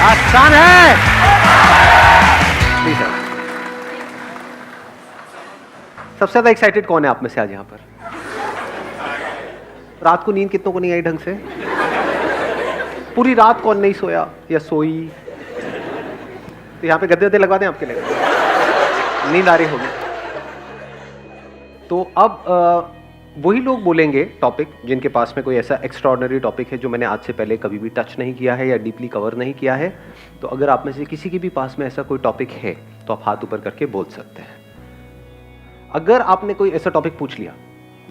आसान है। सबसे ज्यादा एक्साइटेड कौन है आप में से आज यहाँ पर? रात को नींद कितनों को नहीं आई ढंग से? पूरी रात कौन नहीं सोया या सोई? तो यहाँ पे गद्दे गद्दे लगवा दें आपके लिए, नींद आ रही होगी। तो अब वही लोग बोलेंगे टॉपिक जिनके पास में कोई ऐसा एक्स्ट्राऑर्डिनरी टॉपिक है जो मैंने आज से पहले कभी भी टच नहीं किया है या डीपली कवर नहीं किया है। तो अगर आप में से किसी के भी पास में ऐसा कोई टॉपिक है तो आप हाथ ऊपर करके बोल सकते हैं। अगर आपने कोई ऐसा टॉपिक पूछ लिया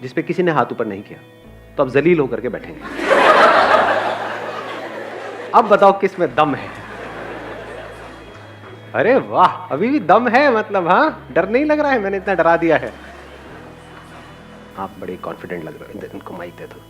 जिस पे किसी ने हाथ ऊपर नहीं किया तो आप जलील होकर के बैठेंगे। अब बताओ किस में दम है? अरे वाह, अभी भी दम है, मतलब हाँ, डर नहीं लग रहा है, मैंने इतना डरा दिया है। आप बड़े कॉन्फिडेंट लग रहे हो, इनको माइक दे दो।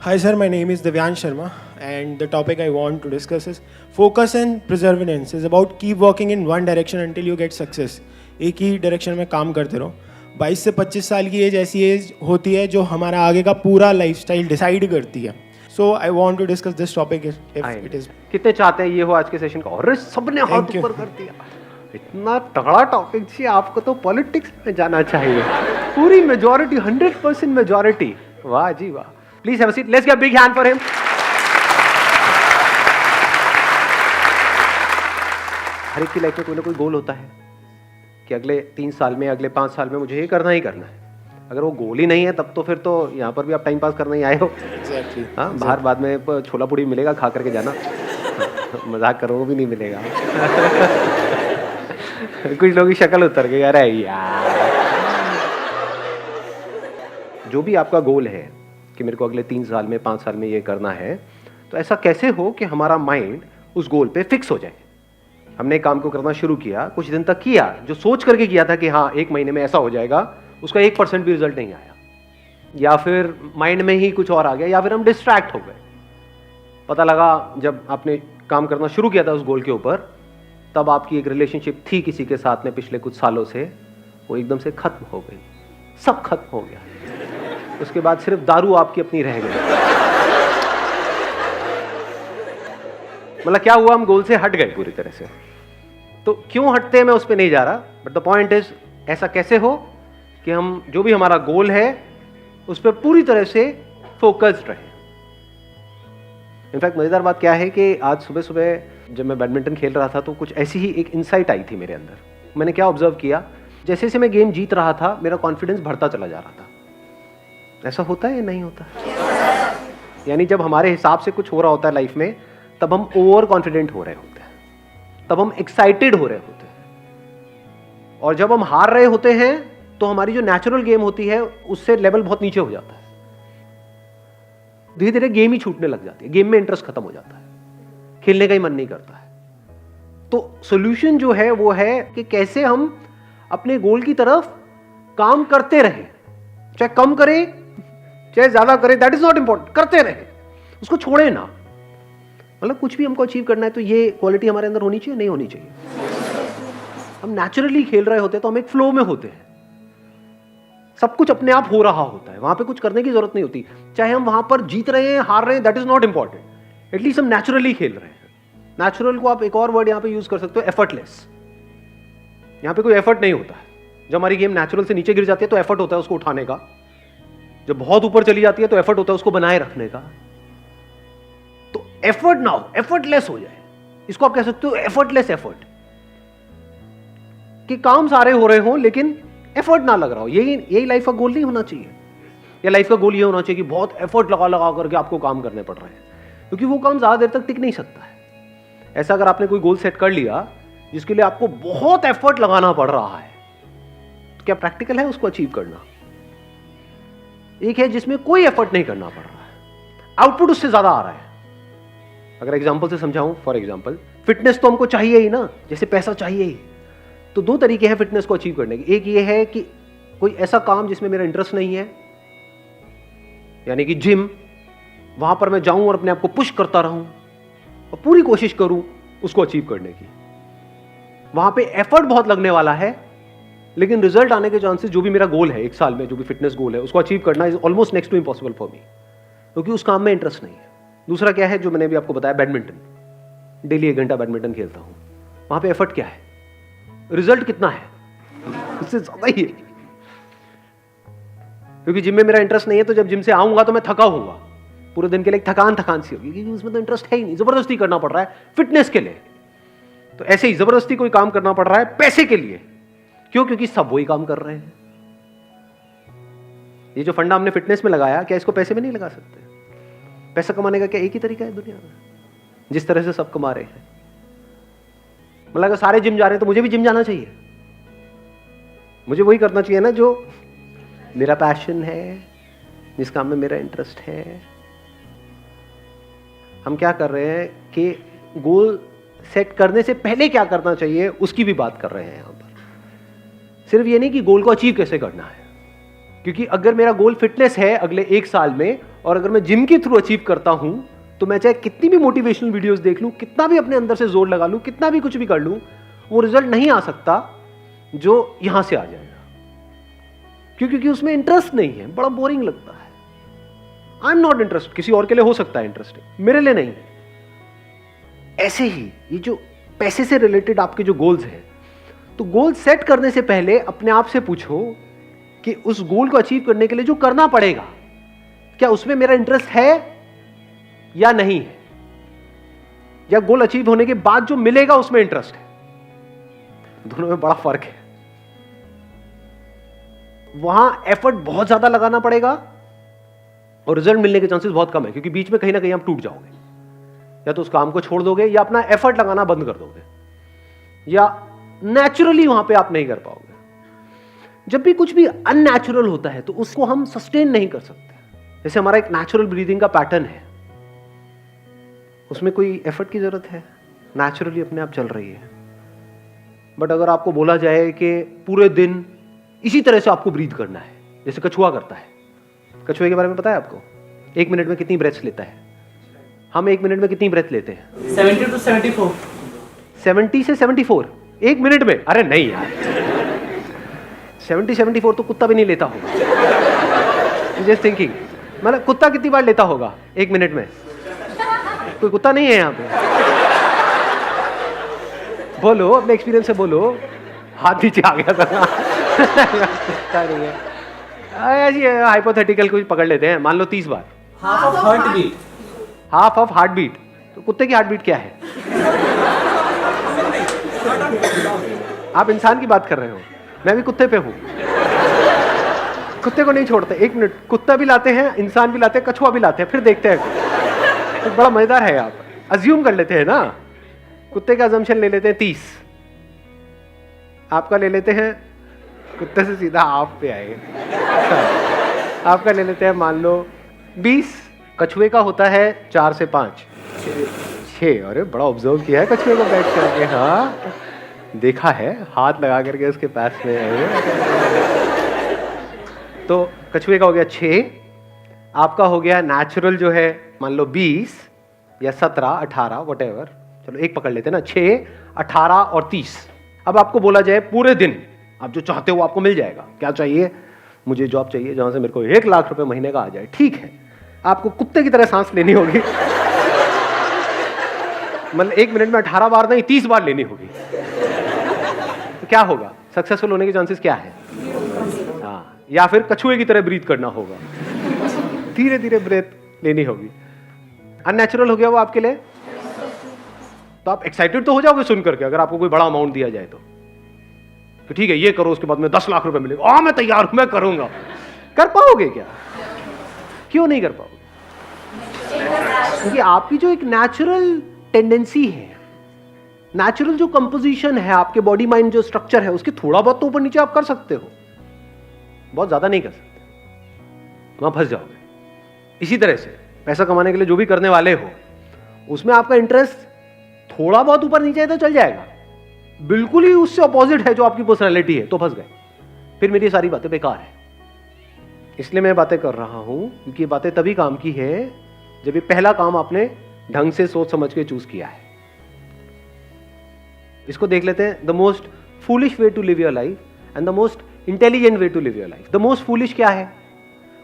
Hi sir, my name is Divyansh Sharma and the topic I want to discuss is focus and perseverance is about keep working in one direction until you get success. एक ही direction में काम करते रहो। 22 से 25 साल की as ऐसी as होती है जो हमारा आगे का पूरा लाइफस्टाइल डिसाइड करती है। So I want to discuss this topic if it is. कितने चाहते हैं ये हो आज के सेशन का? और सबने हाथ ऊपर कर दिया। इतना तगड़ा टॉपिक जी, आपको तो पॉलिटिक्स में जाना चाहिए। पूरी मेजॉरिटी, 100% मेजॉरिटी। वाह जी वाह। Please have a seat, let's give a big hand for him. हर एक की लाइफ में कोई ना कोई गोल होता है कि अगले 3 साल में, अगले 5 साल में मुझे ये करना ही करना है। अगर वो गोल ही नहीं है तब तो फिर तो यहाँ पर भी आप टाइम पास करने ही आए हो। Exactly. हाँ, बाहर बाद में छोला पूड़ी मिलेगा, खा करके जाना। मजाक करो, वो भी नहीं मिलेगा। कुछ लोगों की शक्ल उतर गई, अरे यार। जो भी आपका गोल है कि मेरे को अगले 3 साल में, 5 साल में ये करना है, तो ऐसा कैसे हो कि हमारा माइंड उस गोल पे फिक्स हो जाए। हमने काम को करना शुरू किया, कुछ दिन तक किया, जो सोच करके किया था कि हाँ 1 महीने में ऐसा हो जाएगा, उसका 1% भी रिजल्ट नहीं आया, या फिर माइंड में ही कुछ और आ गया, या फिर हम डिस्ट्रैक्ट हो गए। पता लगा जब आपने काम करना शुरू किया था उस गोल के ऊपर, तब आपकी एक रिलेशनशिप थी किसी के साथ में पिछले कुछ सालों से, वो एकदम से खत्म हो गई, सब खत्म हो गया। उसके बाद सिर्फ दारू आपकी अपनी रह गई। मतलब क्या हुआ, हम गोल से हट गए पूरी तरह से। तो क्यों हटते हैं मैं उस पर नहीं जा रहा, बट द पॉइंट इज ऐसा कैसे हो कि हम जो भी हमारा गोल है उस पर पूरी तरह से फोकस्ड रहे। इनफैक्ट मजेदार बात क्या है कि आज सुबह सुबह जब मैं बैडमिंटन खेल रहा था तो कुछ ऐसी ही एक इंसाइट आई थी मेरे अंदर। मैंने क्या ऑब्जर्व किया, जैसे जैसे मैं गेम जीत रहा था मेरा कॉन्फिडेंस बढ़ता चला जा रहा था। ऐसा होता है या नहीं होता? यानी जब हमारे हिसाब से कुछ हो रहा होता है लाइफ में, तब हम ओवर कॉन्फिडेंट हो रहे होते हैं, तब हम एक्साइटेड हो रहे होते हैं। और जब हम हार रहे होते हैं तो हमारी जो नेचुरल गेम होती है उससे लेवल बहुत नीचे हो जाता है। धीरे धीरे गेम ही छूटने लग जाती है, गेम में इंटरेस्ट खत्म हो जाता है, खेलने का ही मन नहीं करता है। तो सॉल्यूशन जो है वो है कि कैसे हम अपने गोल की तरफ काम करते रहें, चाहे कम करें चाहे ज्यादा करें, दैट इज नॉट इंपॉर्टेंट, करते रहें, उसको छोड़े ना। मतलब कुछ भी हमको अचीव करना है तो ये क्वालिटी हमारे अंदर होनी चाहिए, नहीं होनी चाहिए। हम नेचुरली खेल रहे होते हैं तो हम एक फ्लो में होते हैं, सब कुछ अपने आप हो रहा होता है, वहां पे कुछ करने की जरूरत नहीं होती। चाहे हम वहां पर जीत रहे हैं, हार रहे हैं, that is not important, at least हम नेचुरली खेल रहे हैं। नेचुरल को आप एक और वर्ड यहां पे यूज कर सकते हो, एफर्टलेस। यहां पे कोई एफर्ट नहीं होता है। जब हमारी गेम नेचुरल से नीचे गिर जाती है तो एफर्ट होता है उसको उठाने का, जब बहुत ऊपर चली जाती है तो एफर्ट होता है उसको बनाए रखने का। तो एफर्ट ना हो, एफर्टलेस हो जाए, इसको आप कह सकते हो एफर्टलेस एफर्ट, कि काम सारे हो रहे हो लेकिन एफर्ट ना लग रहा हो। यही लाइफ का गोल नहीं होना चाहिए। या लाइफ का गोल ये होना चाहिए कि बहुत एफर्ट लगा लगा करके आपको काम करने पड़ रहे हैं, क्योंकि वो काम ज्यादा देर तक टिक नहीं सकता है। ऐसा अगर आपने कोई गोल सेट कर लिया जिसके लिए आपको बहुत एफर्ट लगाना पड़ रहा है, तो क्या प्रैक्टिकल है उसको अचीव करना? एक है जिसमें कोई एफर्ट नहीं करना पड़ रहा है, आउटपुट उससे ज्यादा आ रहा है। अगर एग्जांपल से समझाऊं, फॉर एग्जांपल फिटनेस तो हमको चाहिए ही ना, जैसे पैसा चाहिए ही। तो 2 तरीके हैं फिटनेस को अचीव करने के। एक ये है कि कोई ऐसा काम जिसमें मेरा इंटरेस्ट नहीं है, यानी कि जिम, वहां पर मैं जाऊं और अपने आप को पुश करता रहूं और पूरी कोशिश करूं उसको अचीव करने की। वहां पे एफर्ट बहुत लगने वाला है, लेकिन रिजल्ट आने के चांसेस, जो भी मेरा गोल है 1 साल में, जो भी फिटनेस गोल है, उसको अचीव करना is almost next to impossible for me, क्योंकि उस काम में इंटरेस्ट नहीं है। दूसरा क्या है, जो मैंने अभी आपको बताया, बैडमिंटन। डेली 1 घंटा बैडमिंटन खेलता हूँ, वहां पे एफर्ट क्या है, रिजल्ट कितना है, उससे ज्यादा ही है। क्योंकि जिम में मेरा इंटरेस्ट नहीं है, तो जब जिम से आऊंगा तो मैं थका होऊंगा, पूरे दिन के लिए थकान सी होगी, क्योंकि उसमें तो इंटरेस्ट है ही नहीं, जबरदस्ती करना पड़ रहा है फिटनेस के लिए। तो ऐसे ही जबरदस्ती कोई काम करना पड़ रहा है पैसे के लिए। क्यों? क्योंकि सब वही काम कर रहे हैं। ये जो फंडा हमने फिटनेस में लगाया, क्या इसको पैसे में नहीं लगा सकते? पैसा कमाने का क्या एक ही तरीका है दुनिया में, जिस तरह से सब कमा रहे हैं? मतलब अगर सारे जिम जा रहे हैं तो मुझे भी जिम जाना चाहिए, मुझे वही करना चाहिए ना जो मेरा पैशन है, जिस काम में मेरा इंटरेस्ट है। हम क्या कर रहे हैं कि गोल सेट करने से पहले क्या करना चाहिए उसकी भी बात कर रहे हैं यहां पर। सिर्फ ये नहीं कि गोल को अचीव कैसे करना है, क्योंकि अगर मेरा गोल फिटनेस है अगले 1 साल में, और अगर मैं जिम के थ्रू अचीव करता हूं, तो मैं चाहे कितनी भी मोटिवेशनल वीडियोस देख लूं, कितना भी अपने अंदर से जोर लगा लूं, कितना भी कुछ भी कर लूं, वो रिजल्ट नहीं आ सकता जो यहां से आ जाएगा। क्योंकि उसमें इंटरेस्ट नहीं है, बड़ा बोरिंग लगता है। I am not interested. किसी और के लिए हो सकता है इंटरेस्टिंग, मेरे लिए नहीं। ऐसे ही ये जो पैसे से रिलेटेड आपके जो गोल्स हैं, तो गोल सेट करने से पहले अपने आप से पूछो कि उस गोल को अचीव करने के लिए जो करना पड़ेगा, क्या उसमें मेरा इंटरेस्ट है या नहीं है, या गोल अचीव होने के बाद जो मिलेगा उसमें इंटरेस्ट है। दोनों में बड़ा फर्क है। वहां एफर्ट बहुत ज्यादा लगाना पड़ेगा और रिजल्ट मिलने के चांसेस बहुत कम है, क्योंकि बीच में कहीं ना कहीं आप टूट जाओगे, या तो उस काम को छोड़ दोगे, या अपना एफर्ट लगाना बंद कर दोगे, या नेचुरली वहां पे आप नहीं कर पाओगे। जब भी कुछ भी अननेचुरल होता है तो उसको हम सस्टेन नहीं कर सकते। जैसे हमारा एक नेचुरल ब्रीदिंग का पैटर्न है, उसमें कोई एफर्ट की जरूरत है, नेचुरली अपने आप चल रही है। बट अगर आपको बोला जाए कि पूरे दिन इसी तरह से आपको ब्रीथ करना है, जैसे कछुआ करता है। कछुए के बारे में पता है आपको? 1 मिनट में कितनी ब्रेथ्स लेता है? हम 1 मिनट में कितनी ब्रेथ लेते हैं? 70 to 74। 70 से 74 1 मिनट में? अरे नहीं यार, 70-74 तो कुत्ता भी नहीं लेता होगा। जस्ट थिंकिंग, मतलब कुत्ता कितनी बार लेता होगा 1 मिनट में? कोई कुत्ता नहीं है यहाँ पे? बोलो, अपने एक्सपीरियंस से बोलो। हाथ नीचे आ गया था। कुत्ता नहीं है, ऐसी हाइपोथेटिकल कुछ पकड़ लेते हैं। मान लो 30 बार। Half of heart beat. Half of heart beat. तो कुत्ते की हार्ट बीट क्या है? आप इंसान की बात कर रहे हो, मैं भी कुत्ते पे हूं। कुत्ते को नहीं छोड़ते 1 मिनट। कुत्ता भी लाते हैं, इंसान भी लाते हैं, कछुआ भी लाते हैं, फिर देखते हैं। तो बड़ा मजेदार है। आप अज्यूम कर लेते हैं ना, कुत्ते का अजम्पशन ले लेते हैं 30, आपका ले लेते हैं, कुत्ते से सीधा आप पे आए, आपका ले लेते हैं मान लो 20, कछुए का होता है 4 से 5, 6। अरे बड़ा ऑब्जर्व किया है कछुए को बैठ करके। हाँ, देखा है, हाथ लगा करके उसके पास में। तो कछुए का हो गया 6, आपका हो गया नेचुरल जो है मान लो 20 या 17, 18 व्हाटएवर, चलो एक पकड़ लेते हैं ना, 6, 18 और 30। अब आपको बोला जाए पूरे दिन आप जो चाहते हो आपको मिल जाएगा। क्या चाहिए? मुझे जॉब चाहिए जहां से मेरे को 1 लाख रुपए महीने का आ जाए। ठीक है, आपको कुत्ते की तरह सांस लेनी होगी। मतलब 1 मिनट में 18 बार नहीं 30 बार लेनी होगी। तो क्या होगा? सक्सेसफुल होने के चांसेस क्या है? हाँ, या फिर कछुए की तरह ब्रीथ करना होगा, धीरे धीरे ब्रेथ लेनी होगी। अननेचुरल हो गया वो आपके लिए? तो आप एक्साइटेड तो हो जाओगे सुन करके, अगर आपको कोई बड़ा अमाउंट दिया जाए तो ठीक है ये करो, उसके बाद में 10 लाख रुपए मिलेगा, मैं तैयार हूं, मैं करूंगा। कर पाओगे क्या? क्यों नहीं कर पाओगे? क्योंकि आपकी जो एक नेचुरल टेंडेंसी है, नेचुरल जो कंपोजिशन है, आपके बॉडी माइंड जो स्ट्रक्चर है, उसके थोड़ा बहुत तो ऊपर नीचे आप कर सकते हो, बहुत ज्यादा नहीं कर सकते, वहां फंस जाओगे। इसी तरह से पैसा कमाने के लिए जो भी करने वाले हो, उसमें आपका इंटरेस्ट थोड़ा बहुत ऊपर नीचे है तो चल जाएगा, बिल्कुल ही उससे अपोजिट है जो आपकी पर्सनैलिटी है तो फंस गए, फिर मेरी सारी बातें बेकार है। इसलिए मैं बातें कर रहा हूं क्योंकि ये बातें तभी काम की है जब ये पहला काम आपने ढंग से सोच समझ के चूज किया है। इसको देख लेते हैं, the most foolish way to live your life and the most intelligent way to live your life. The most foolish क्या है?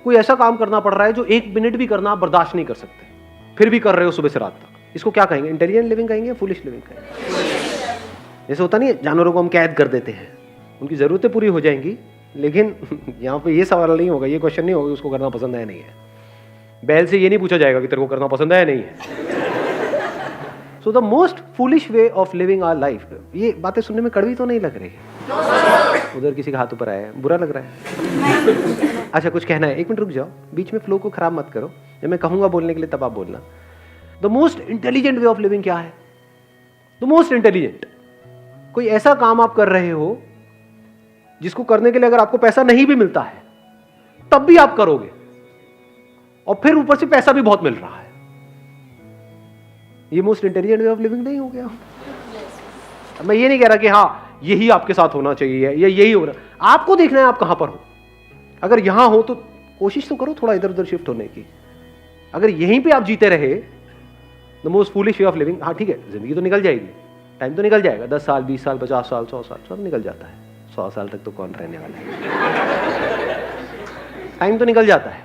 कोई ऐसा काम करना पड़ रहा है जो 1 मिनट भी करना आप बर्दाश्त नहीं कर सकते, फिर भी कर रहे हो सुबह से रात तक। इसको क्या कहेंगे? इंटेलिजेंट लिविंग कहेंगे, फूलिश लिविंग कहेंगे? जैसे होता नहीं है, जानवरों को हम कैद कर देते हैं, उनकी जरूरतें पूरी हो जाएंगी, लेकिन यहाँ पे ये सवाल नहीं होगा, ये क्वेश्चन नहीं होगा उसको करना पसंद है नहीं है। बैल से ये नहीं पूछा जाएगा कि तेरे को करना पसंद है नहीं है। So the most foolish way of living our life. ये बातें सुनने में कड़वी तो नहीं लग रही है? उधर किसी का हाथ ऊपर आया है, बुरा लग रहा है? अच्छा, कुछ कहना है? 1 मिनट रुक जाओ, बीच में फ्लो को खराब मत करो। जब मैं कहूंगा बोलने के लिए तब आप बोलना। The most intelligent way of living क्या है? द मोस्ट इंटेलिजेंट, कोई ऐसा काम आप कर रहे हो जिसको करने के लिए अगर आपको पैसा नहीं भी मिलता है तब भी आप करोगे, और फिर ऊपर से पैसा भी बहुत मिल रहा है। ये most intelligent way of living नहीं हो गया? मैं ये नहीं कह रहा कि हाँ यही आपके साथ होना चाहिए या यही हो रहा। आपको देखना है आप कहां पर हो। अगर यहां हो तो कोशिश तो करो थोड़ा इधर उधर शिफ्ट होने की। अगर यहीं पे आप जीते रहे, the most foolish way of living, हाँ ठीक है, जिंदगी तो निकल जाएगी, टाइम तो निकल जाएगा, 10 साल 20 साल 50 साल 100 साल सब निकल जाता है। 100 साल तक तो कौन रहने वाला है? टाइम तो निकल जाता है,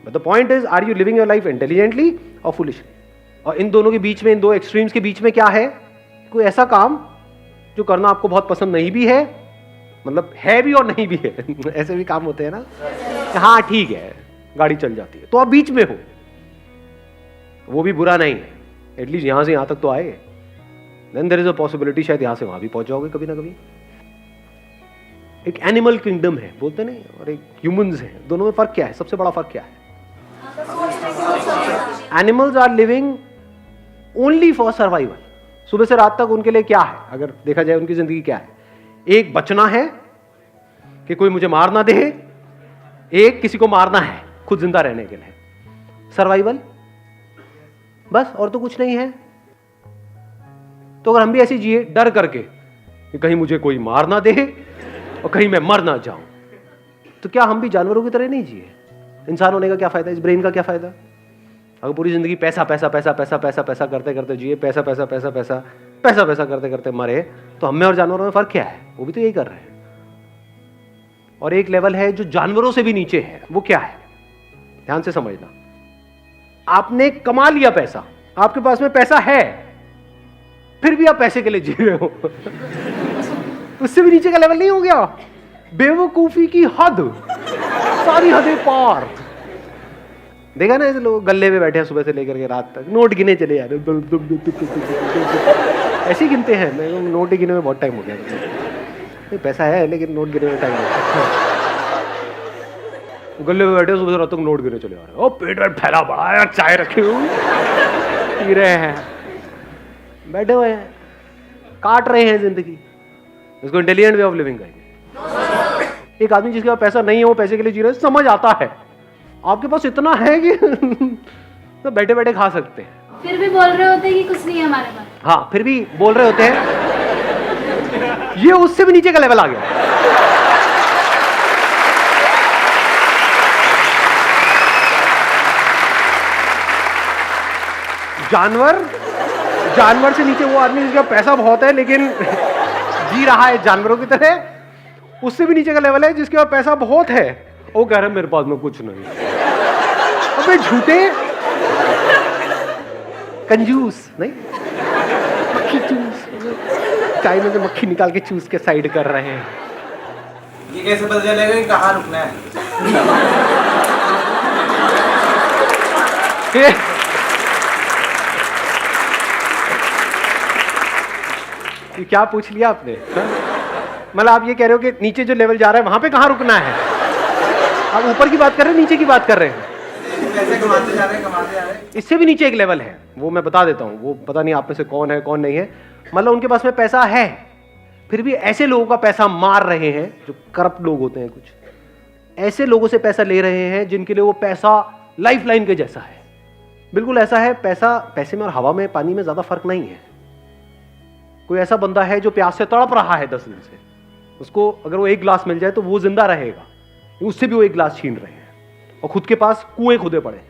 but the point is, are you living your life intelligently और फुलिशली? और इन दोनों के बीच में, इन दो एक्सट्रीम्स के बीच में क्या है? कोई ऐसा काम जो करना आपको बहुत पसंद नहीं भी है, मतलब है भी और नहीं भी है। ऐसे भी काम होते हैं ना, हाँ ठीक है गाड़ी चल जाती है, तो आप बीच में हो, वो भी बुरा नहीं है, एटलीस्ट यहां से यहां तक तो आए। Then there is a possibility शायद यहां से वहां भी पहुंच जाओगे कभी ना कभी। एक एनिमल किंगडम है बोलते नहीं, और एक ह्यूमंस है, दोनों में फर्क क्या है? सबसे बड़ा फर्क क्या है? Animals are living only for survival. सुबह से रात तक उनके लिए क्या है? अगर देखा जाए उनकी जिंदगी क्या है? एक बचना है कि कोई मुझे मार ना दे, एक किसी को मारना है खुद जिंदा रहने के लिए। सर्वाइवल बस, और तो कुछ नहीं है। तो अगर हम भी ऐसे जिए डर करके कि कहीं मुझे कोई मार ना दे और कहीं मैं मर ना जाऊं, तो क्या हम भी जानवरों की तरह नहीं जिए? इंसान होने का क्या फायदा? इस ब्रेन का क्या फायदा? अगर पूरी जिंदगी पैसा पैसा पैसा पैसा पैसा पैसा करते करते जिए, पैसा पैसा पैसा पैसा पैसा पैसा करते करते मरे, तो हमें और जानवरों में फर्क क्या है? वो भी तो यही कर रहे हैं। और एक लेवल है जो जानवरों से भी नीचे है, वो क्या है? ध्यान से समझना। आपने कमा लिया पैसा, आपके पास में पैसा है, फिर भी आप पैसे के लिए जी रहे हो। उससे भी नीचे का लेवल नहीं हो गया? बेवकूफी की हद, सारी हदें पार। देखा ना ऐसे लोग गल्ले में बैठे हैं सुबह से लेकर के रात तक, नोट गिने चले जा रहे, ऐसे ही गिनते हैं। मैं नोट गिने में बहुत टाइम हो गया। पैसा है लेकिन नोट गिने में टाइम हो गया। गले में बैठे सुबह से रात तक नोट गिने चले आ रहे हैं। ओ पेट वेट फैला पड़ा है, चाय रखे हुए पी रहे हैं, बैठे हुए हैं, काट रहे हैं जिंदगी। इसको इंटेलिजेंट वे ऑफ लिविंग कहेंगे। एक आदमी जिसके पास पैसा नहीं है, वो पैसे के लिए जी रहे, समझ आता है। आपके पास इतना है कि तो बैठे बैठे खा सकते हैं, फिर भी बोल रहे होते हैं कि कुछ नहीं है हमारे पास। हाँ, फिर भी बोल रहे होते हैं। ये उससे भी नीचे का लेवल आ गया। जानवर से नीचे वो आदमी जिसका पैसा बहुत है लेकिन जी रहा है जानवरों की तरह। उससे भी नीचे का लेवल है जिसके पास पैसा बहुत है, वो कह रहा है मेरे पास में कुछ नहीं। अबे झूठे कंजूस नहीं, मक्खी चूस, चाय में से मक्खी निकाल के चूस के साइड कर रहे हैं। ये कैसे पता चलेगा कि कहाँ रुकना है? ये क्या पूछ लिया आपने? मतलब आप ये कह रहे हो कि नीचे जो लेवल जा रहा है वहां पे कहाँ रुकना है? आप ऊपर की बात कर रहे हैं, नीचे की बात कर रहे हैं? पैसे कमाते जा रहे हैं। इससे भी नीचे एक लेवल है, वो मैं बता देता हूँ। वो पता नहीं आप में से कौन है कौन नहीं है। मतलब उनके पास में पैसा है, फिर भी ऐसे लोगों का पैसा मार रहे हैं जो करप्ट लोग होते हैं। कुछ ऐसे लोगों से पैसा ले रहे हैं जिनके लिए वो पैसा लाइफ लाइन के जैसा है। बिल्कुल ऐसा है, पैसे में और हवा में, पानी में ज्यादा फर्क नहीं है। कोई ऐसा बंदा है जो प्यास से तड़प रहा है 10 दिन से, उसको अगर वो 1 गिलास मिल जाए तो वो जिंदा रहेगा, उससे भी वो 1 गिलास छीन रहे हैं और खुद के पास कुएं खुदे पड़े।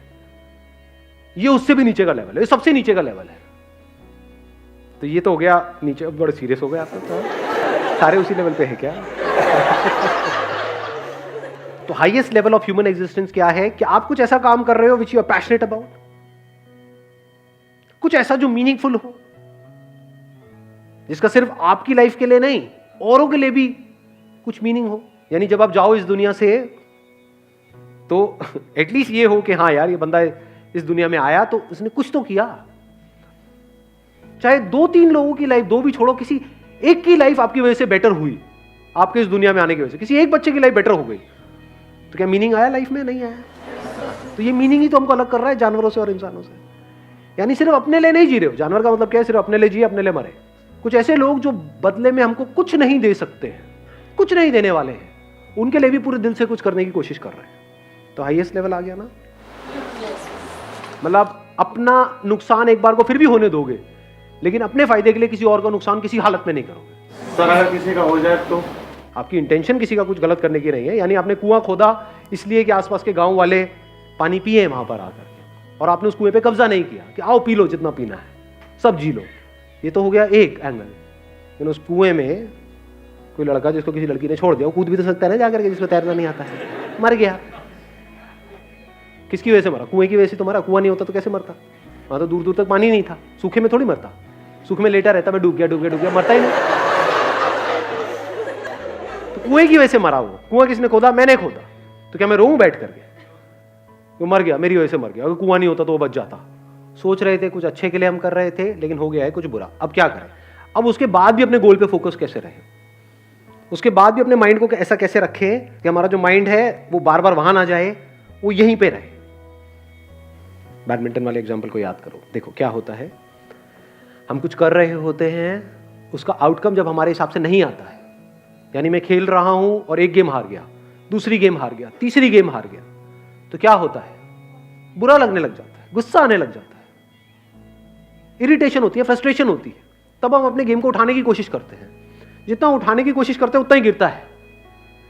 ये उससे भी नीचे का लेवल है, ये सबसे नीचे का लेवल है। तो ये तो हो गया नीचे, बड़े सीरियस हो गए आप तो। सारे उसी लेवल पे है क्या? तो highest level of human existence क्या है कि आप कुछ ऐसा काम कर रहे हो which you are passionate about, कुछ ऐसा जो मीनिंगफुल हो, जिसका सिर्फ आपकी लाइफ के लिए नहीं औरों के लिए भी कुछ मीनिंग हो। यानी जब आप जाओ इस दुनिया से तो एटलीस्ट ये हो कि हाँ यार ये बंदा इस दुनिया में आया तो उसने कुछ तो किया। चाहे 2-3 लोगों की लाइफ, 2 भी छोड़ो, किसी एक की लाइफ आपकी वजह से बेटर हुई, आपके इस दुनिया में आने की वजह से किसी एक बच्चे की लाइफ बेटर हो गई, तो क्या मीनिंग आया लाइफ में? नहीं आया। तो ये मीनिंग ही तो हमको अलग कर रहा है जानवरों से और इंसानों से। यानी सिर्फ अपने लिए नहीं जी रहे हो। जानवर का मतलब क्या है? सिर्फ अपने लिए जिए, अपने लिए मरे। कुछ ऐसे लोग जो बदले में हमको कुछ नहीं दे सकते हैं, कुछ नहीं देने वाले हैं, उनके लिए भी पूरे दिल से कुछ करने की कोशिश कर रहे हैं। तो हाईएस्ट लेवल आ गया ना। मतलब अपना नुकसान एक बार को फिर भी होने दोगे, लेकिन अपने फायदे के लिए किसी और का नुकसान किसी हालत में नहीं करोगे। सर अगर किसी का हो जाए तो? आपकी इंटेंशन किसी का कुछ गलत करने की नहीं है। यानी आपने कुआं खोदा इसलिए कि आसपास के गांव वाले पानी पिए वहां पर आकर के, और आपने उस कुएं पे कब्जा नहीं किया कि आओ पी लो जितना पीना है, सब जी लो। ये तो हो गया एक एंगल। लेकिन उस कुएं में कोई लड़का जिसको किसी लड़की ने छोड़ दिया, वो कूद भी तो सकता है ना जाकर के, जिसको तैरना नहीं आता है, मर गया। किसकी वजह से मरा? कुएं की वजह से तो मरा। कुआं नहीं होता तो कैसे मरता? वहां तो दूर दूर तक पानी नहीं था। सूखे में थोड़ी मरता, सूखे में लेटा रहता, मैं डूब गया डूब गया डूब गया, मरता ही नहीं। तो कुएं की वजह से मरा वो। कुआं किसने खोदा? मैंने खोदा। तो क्या मैं रोऊं बैठ करके? वो मर गया, मेरी वजह से मर गया। अगर कुआं नहीं होता तो वो बच जाता। सोच रहे थे कुछ अच्छे के लिए हम कर रहे थे, लेकिन हो गया है कुछ बुरा। अब क्या करें? अब उसके बाद भी अपने गोल पे फोकस कैसे रहे? उसके बाद भी अपने माइंड को ऐसा कैसे रखें कि हमारा जो माइंड है वो बार बार वहां ना जाए, वो यहीं पे रहे। बैडमिंटन वाले एग्जाम्पल को याद करो। देखो क्या होता है, हम कुछ कर रहे होते हैं, उसका आउटकम जब हमारे हिसाब से नहीं आता है, यानी मैं खेल रहा हूं और एक गेम हार गया, दूसरी गेम हार गया, तीसरी गेम हार गया, तो क्या होता है? बुरा लगने लग जाता है, गुस्सा आने लग जाता है, इरिटेशन होती है, फ्रस्ट्रेशन होती है। तब हम अपने गेम को उठाने की कोशिश करते हैं। जितना उठाने की कोशिश करते हैं उतना ही गिरता है,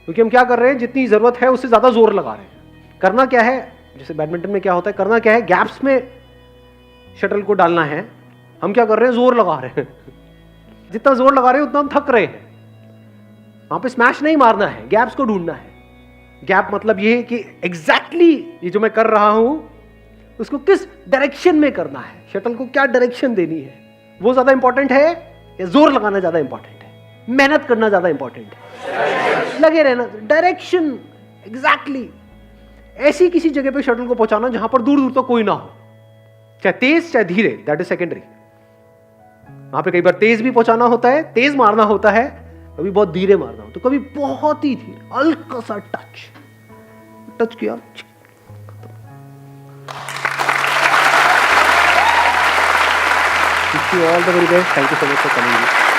क्योंकि हम क्या कर रहे हैं, जितनी जरूरत है उससे ज्यादा जोर लगा रहे हैं। करना क्या है, जैसे बैडमिंटन में क्या होता है, करना क्या है, गैप्स में शटल को डालना है। हम क्या कर रहे हैं, जोर लगा रहे हैं। जितना जोर लगा रहे हैं उतना हम थक रहे हैं। वहां पे स्मैश नहीं मारना है, गैप्स को ढूंढना है। गैप मतलब ये है कि एग्जैक्टली ये जो मैं कर रहा हूं उसको किस डायरेक्शन में करना है, शटल को क्या डायरेक्शन देनी है, वो ज्यादा इंपॉर्टेंट है या जोर लगाना ज्यादा इंपॉर्टेंट है, मेहनत करना ज्यादा इंपॉर्टेंट है, लगे रहना, डायरेक्शन एग्जैक्टली ऐसी किसी जगह पे शटल को पहुंचाना जहां पर दूर दूर तक कोई ना हो, चाहे तेज चाहे धीरे, दैट इज सेकेंडरी। वहां पे कई बार तेज भी पहुंचाना होता है, तेज मारना होता है, कभी बहुत धीरे मारना होता है, कभी बहुत ही धीरे, हल्का सा टच किया। Wish you all the very best. Thank you so much for coming.